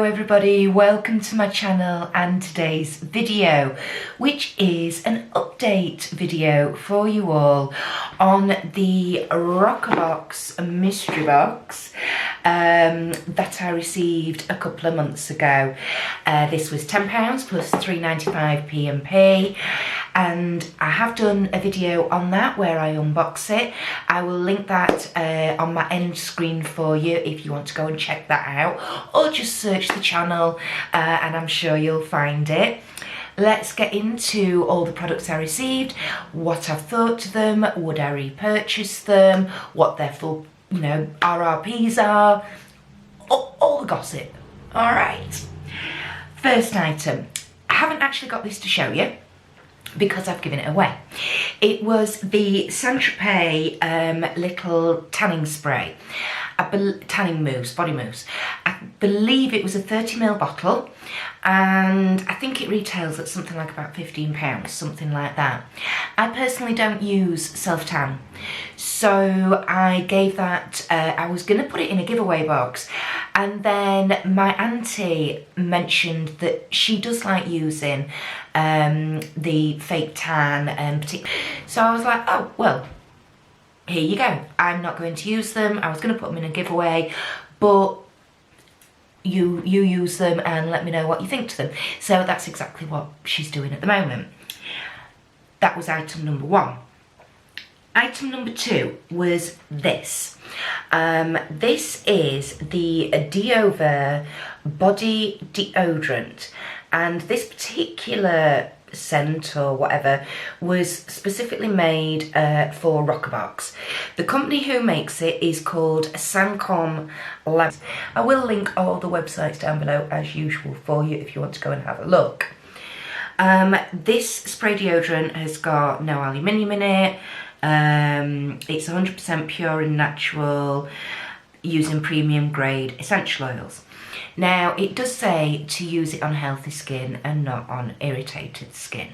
everybody, welcome to my channel and today's video, which is an update video for you all on the Roccabox Mystery Box that I received a couple of months ago. This was £10 plus 3.95 P&P, and I have done a video on that where I unbox it. I will link that on my end screen for you if you want to go and check that out, or just search the channel and I'm sure you'll find it. Let's get into all the products I received, what I've thought to them, would I repurchase them, what their full, RRPs are, all the gossip. All right. First item. I haven't actually got this to show you because I've given it away. It was the Cetaphil little tanning spray, tanning mousse, body mousse. I believe it was a 30ml bottle, and I think it retails at something like about £15, something like that. I personally don't use self-tan, so I gave that, I was going to put it in a giveaway box, and then my auntie mentioned that she does like using the fake tan, so I was like, oh, well, here you go. I'm not going to use them. I was going to put them in a giveaway, but you use them and let me know what you think to them. So that's exactly what she's doing at the moment. That was item number one. Item number two was this. This is the Deodorant body deodorant, and this particular scent or whatever was specifically made for Roccabox. The company who makes it is called Sancom Labs. I will link all the websites down below as usual for you if you want to go and have a look. This spray deodorant has got no aluminium in it. It's 100% pure and natural, using premium grade essential oils. Now, it does say to use it on healthy skin and not on irritated skin.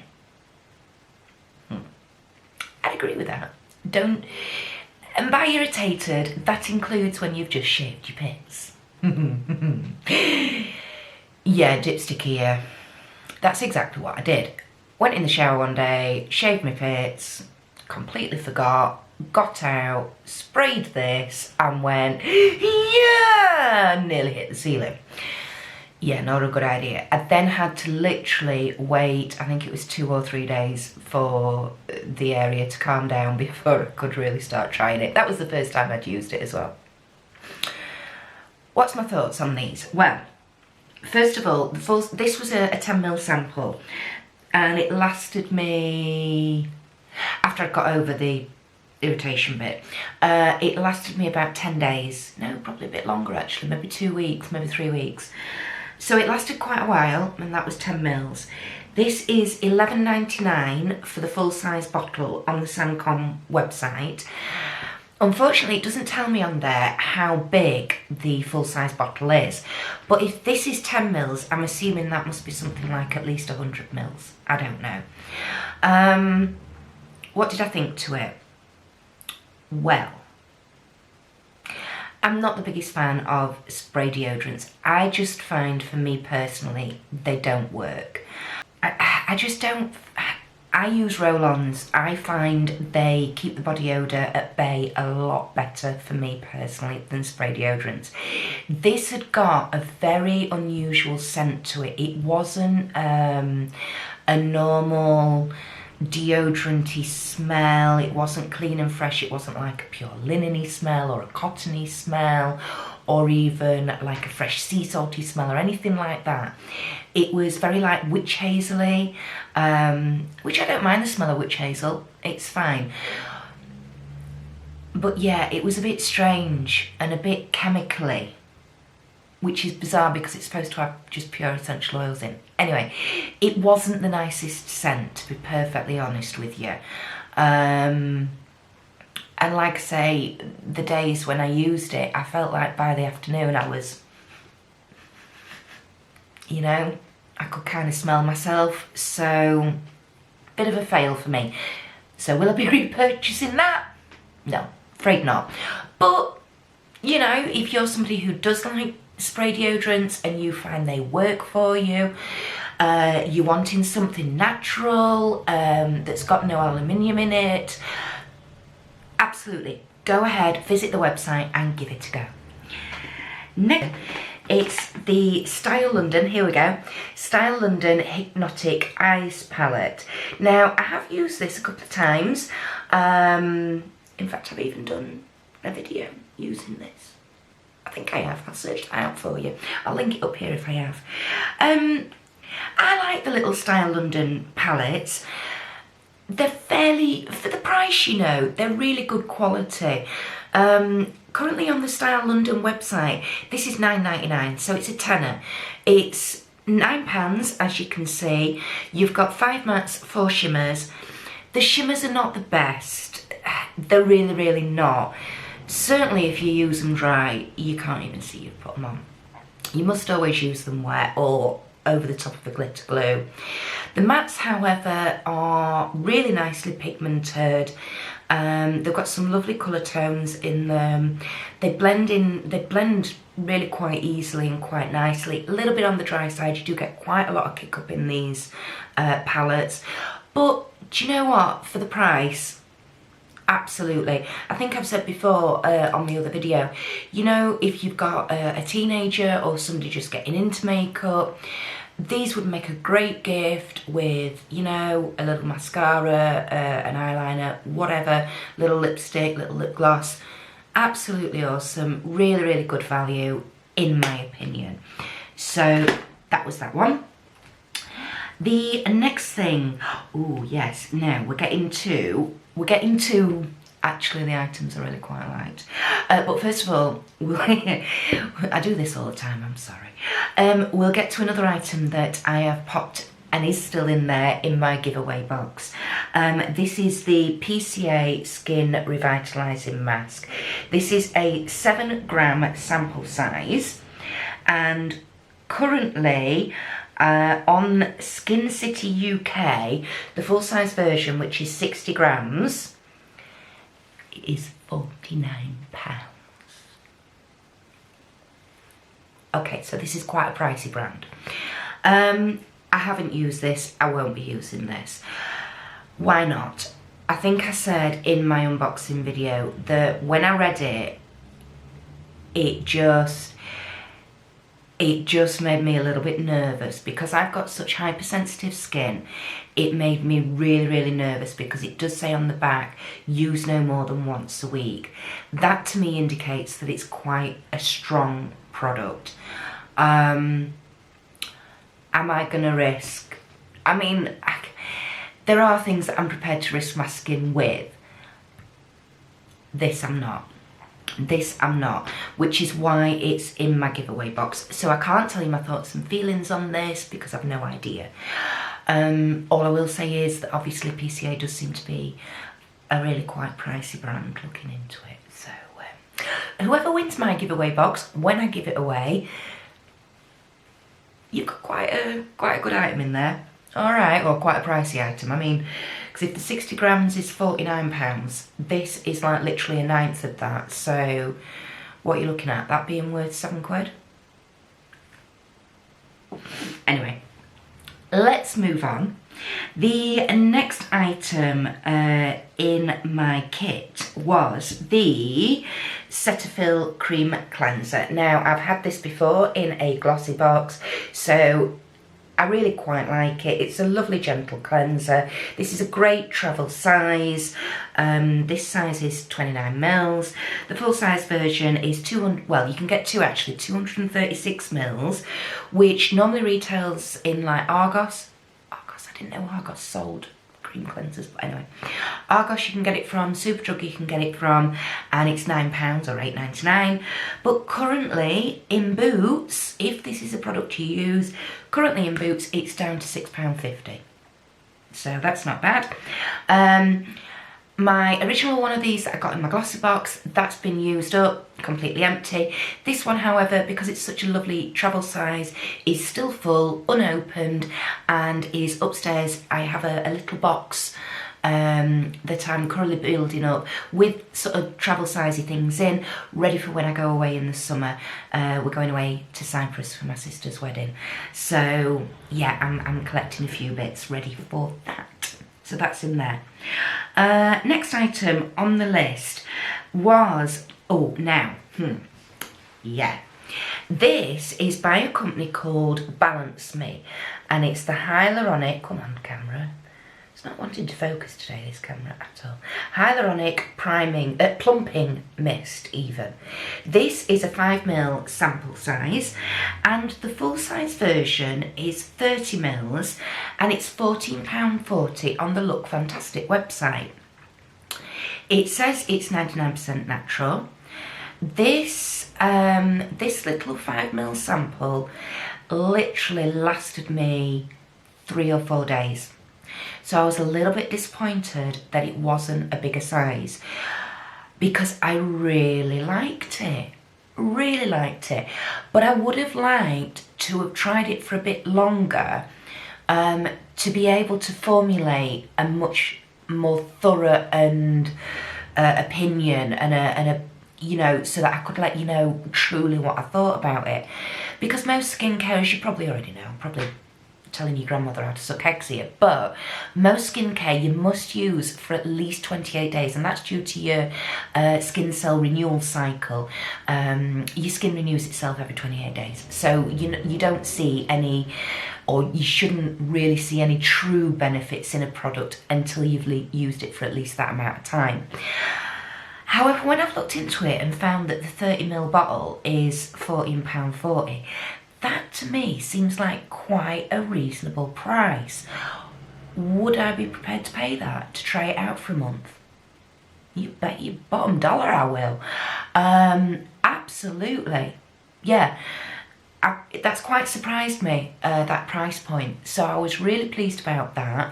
I agree with that. And by irritated, that includes when you've just shaved your pits. Yeah, dipstick here. That's exactly what I did. Went in the shower one day, shaved my pits, completely forgot, got out, sprayed this and went, yeah, nearly hit the ceiling. Yeah, not a good idea. I then had to literally wait, I think it was 2 or 3 days for the area to calm down before I could really start trying it. That was the first time I'd used it as well. What's my thoughts on these? Well, first of all, this was a 10ml sample, and it lasted me, after I got over the irritation bit, it lasted me about 10 days. No, probably a bit longer actually, maybe 2 weeks, maybe 3 weeks. So it lasted quite a while, and that was 10ml. This is £11.99 for the full size bottle on the Sancom website. Unfortunately, it doesn't tell me on there how big the full size bottle is, but if this is 10ml, I'm assuming that must be something like at least 100ml. I don't know. What did I think to it? Well, I'm not the biggest fan of spray deodorants. I just find, for me personally, they don't work. I just don't. I use roll-ons. I find they keep the body odour at bay a lot better for me personally than spray deodorants. This had got a very unusual scent to it. It wasn't a normal deodorant-y smell. It wasn't clean and fresh. It wasn't like a pure linen-y smell or a cottony smell, or even like a fresh sea salty smell or anything like that. It was very like witch hazel-y, which I don't mind the smell of witch hazel. It's fine. But yeah, it was a bit strange and a bit chemically, which is bizarre because it's supposed to have just pure essential oils in. Anyway, it wasn't the nicest scent, to be perfectly honest with you. And like I say, the days when I used it, I felt like by the afternoon I was, I could kind of smell myself. So, bit of a fail for me. So will I be repurchasing that? No, afraid not. But, if you're somebody who does like spray deodorants and you find they work for you, you're wanting something natural, that's got no aluminium in it, absolutely, go ahead, visit the website and give it a go. Next, it's the Style London, here we go, Style London Hypnotic Eyes Palette. Now, I have used this a couple of times. In fact, I've even done a video using this. I think I have. I'll search that out for you. I'll link it up here if I have. I like the little Style London palettes. They're fairly, for the price, you know, they're really good quality. Currently on the Style London website, this is £9.99, so it's a tenner. It's £9, as you can see. You've got 5 mattes, 4 shimmers. The shimmers are not the best. They're really, really not. Certainly if you use them dry, you can't even see you've put them on. You must always use them wet or over the top of the glitter glue. The mattes, however, are really nicely pigmented. They've got some lovely colour tones in them. They blend really quite easily and quite nicely. A little bit on the dry side, you do get quite a lot of kick up in these palettes. But do you know what? For the price, absolutely. I think I've said before on the other video, you know, if you've got a teenager or somebody just getting into makeup, these would make a great gift with, you know, a little mascara, an eyeliner, whatever, little lipstick, little lip gloss. Absolutely awesome. Really, really good value, in my opinion. So that was that one. The next thing, oh yes, now we're getting to, actually the items I really quite liked. But first of all, I do this all the time, I'm sorry. We'll get to another item that I have popped and is still in there in my giveaway box. This is the PCA Skin Revitalising Mask. This is a 7-gram sample size, and currently on Skin City UK, the full-size version, which is 60 grams, is £49. Okay, so this is quite a pricey brand. I haven't used this, I won't be using this. Why not? I think I said in my unboxing video that when I read it, it just made me a little bit nervous because I've got such hypersensitive skin. It made me really, really nervous because it does say on the back, use no more than once a week. That to me indicates that it's quite a strong product. Am I gonna risk? I mean, there are things that I'm prepared to risk my skin with. This I'm not. This I'm not, which is why it's in my giveaway box. So I can't tell you my thoughts and feelings on this because I've no idea. All I will say is that obviously PCA does seem to be a really quite pricey brand looking into it. So whoever wins my giveaway box, when I give it away, you've got quite a good item in there. All right, or quite a pricey item. I mean, because if the 60 grams is £49, this is like literally a ninth of that. So what are you looking at? That being worth £7? Anyway, let's move on. The next item in my kit was the Cetaphil Cream Cleanser. Now, I've had this before in a glossy box, so I really quite like it. It's a lovely gentle cleanser. This is a great travel size. This size is 29 mils. The full size version is 200, well, you can get two actually, 236 mils, which normally retails in like Argos. I didn't know Argos sold cream cleansers, but anyway. Argos you can get it from, Superdrug you can get it from, and it's £9 or £8.99. But currently in Boots, if this is a product you use, currently in Boots it's down to £6.50. So that's not bad. My original one of these that I got in my glossy box, that's been used up, completely empty. This one, however, because it's such a lovely travel size, is still full, unopened, and is upstairs. I have a little box that I'm currently building up with sort of travel sizey things in, ready for when I go away in the summer. We're going away to Cyprus for my sister's wedding. So yeah, I'm collecting a few bits ready for that. So that's in there. Next item on the list was, yeah. This is by a company called Balance Me, and it's the hyaluronic, come on camera, it's not wanting to focus today, this camera at all, hyaluronic plumping mist even. This is a 5ml sample size, and the full size version is 30ml, and it's £14.40 on the Look Fantastic website. It says it's 99% natural. This little 5ml sample literally lasted me 3 or 4 days. So I was a little bit disappointed that it wasn't a bigger size, because I really liked it. Really liked it. But I would have liked to have tried it for a bit longer, to be able to formulate a much more thorough and opinion and a you know, so that I could let you know truly what I thought about it. Because most skincare, as you probably already know, I'm probably telling your grandmother how to suck eggs here, but most skincare you must use for at least 28 days, and that's due to your skin cell renewal cycle. Your skin renews itself every 28 days. So you don't see any, or you shouldn't really see any true benefits in a product until you've used it for at least that amount of time. However, when I've looked into it and found that the 30ml bottle is £14.40, that to me seems like quite a reasonable price. Would I be prepared to pay that to try it out for a month? You bet your bottom dollar I will. Absolutely. Yeah. That's quite surprised me, that price point. So I was really pleased about that.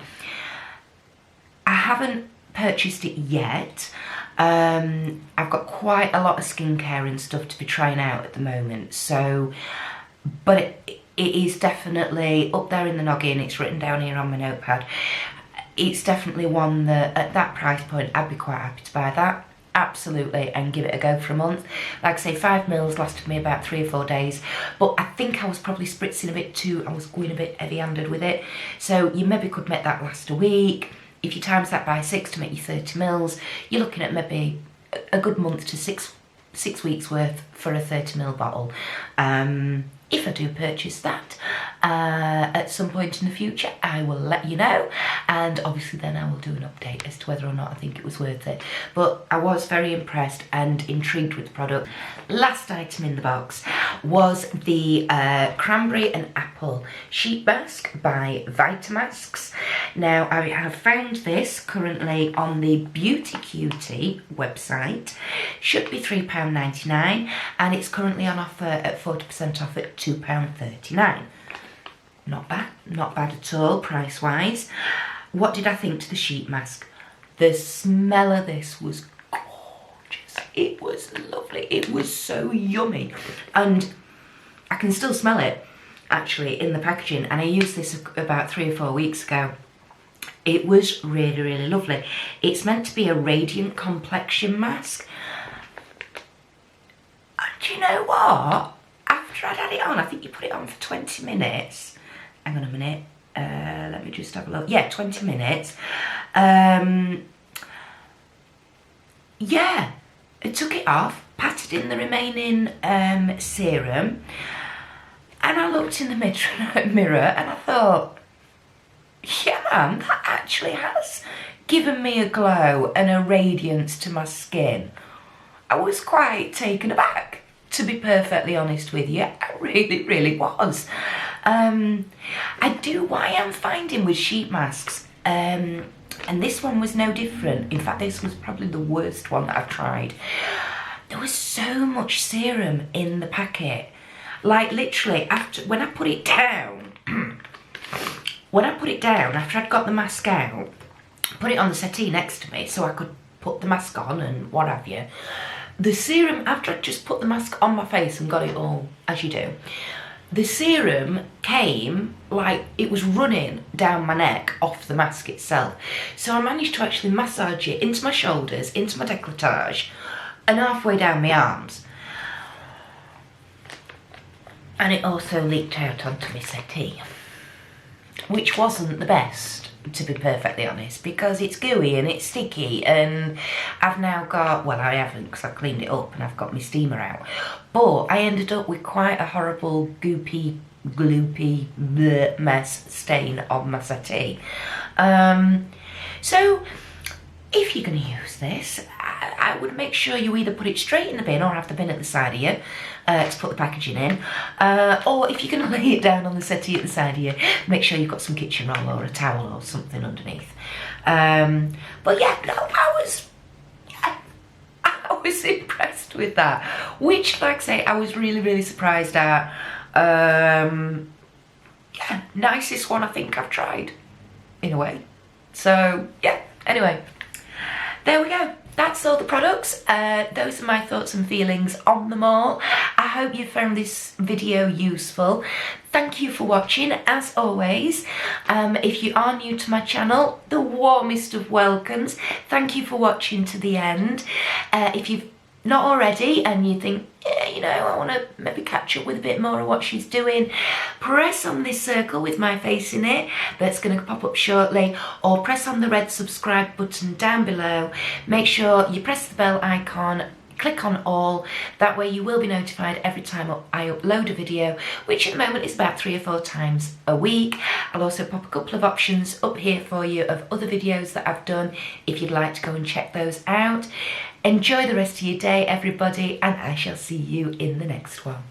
I haven't purchased it yet. I've got quite a lot of skincare and stuff to be trying out at the moment, so, but it is definitely up there in the noggin. It's written down here on my notepad. It's definitely one that at that price point I'd be quite happy to buy that, absolutely, and give it a go for a month. Like I say, 5ml lasted me about 3 or 4 days, but I think I was probably spritzing a bit too, I was going a bit heavy-handed with it, so you maybe could make that last a week. If you times that by 6 to make you 30ml, you're looking at maybe a good month to six weeks worth for a 30ml bottle. If I do purchase that at some point in the future, I will let you know, and obviously then I will do an update as to whether or not I think it was worth it. But I was very impressed and intrigued with the product. Last item in the box was the cranberry and apple sheet mask by Vitamix. Now, I have found this currently on the Beauty Cutie website. Should be £3.99, and it's currently on offer at 40% off at £2.39. Not bad at all price-wise. What did I think to the sheet mask? The smell of this was gorgeous. It was lovely. It was so yummy. And I can still smell it, actually, in the packaging. And I used this about 3 or 4 weeks ago. It was really, really lovely. It's meant to be a radiant complexion mask. And you know what? After I'd had it on, I think you put it on for 20 minutes. Hang on a minute. Let me just have a look. Yeah, 20 minutes. Yeah, I took it off, patted in the remaining serum, and I looked in the mirror and I thought, yeah man, that actually has given me a glow and a radiance to my skin. I was quite taken aback, to be perfectly honest with you. I really, really was. What I am finding with sheet masks, and this one was no different. In fact, this was probably the worst one that I've tried. There was so much serum in the packet. Like literally, when I put it down, after I'd got the mask out, put it on the settee next to me so I could put the mask on and what have you. The serum, after I'd just put the mask on my face and got it all, as you do, the serum came like it was running down my neck off the mask itself. So I managed to actually massage it into my shoulders, into my décolletage, and halfway down my arms. And it also leaked out onto my settee, which wasn't the best, to be perfectly honest, because it's gooey and it's sticky, and I've now got, well, I haven't because I've cleaned it up and I've got my steamer out, but I ended up with quite a horrible goopy, gloopy bleh mess stain on my settee. So if you're going to use this, I would make sure you either put it straight in the bin or have the bin at the side of you to put the packaging in, or if you're going to lay it down on the settee at the side of you, make sure you've got some kitchen roll or a towel or something underneath. But yeah, no, I was impressed with that, which, like I say, I was really surprised at. Yeah, nicest one I think I've tried, in a way. So yeah, anyway, there we go. That's all the products. Those are my thoughts and feelings on them all. I hope you found this video useful. Thank you for watching, as always. If you are new to my channel, the warmest of welcomes. Thank you for watching to the end. If you've not already and you think, yeah, you know, I want to maybe catch up with a bit more of what she's doing, press on this circle with my face in it that's going to pop up shortly, or press on the red subscribe button down below. Make sure you press the bell icon, click on all, that way you will be notified every time I upload a video, which at the moment is about 3 or 4 times a week. I'll also pop a couple of options up here for you of other videos that I've done if you'd like to go and check those out. Enjoy the rest of your day, everybody, and I shall see you in the next one.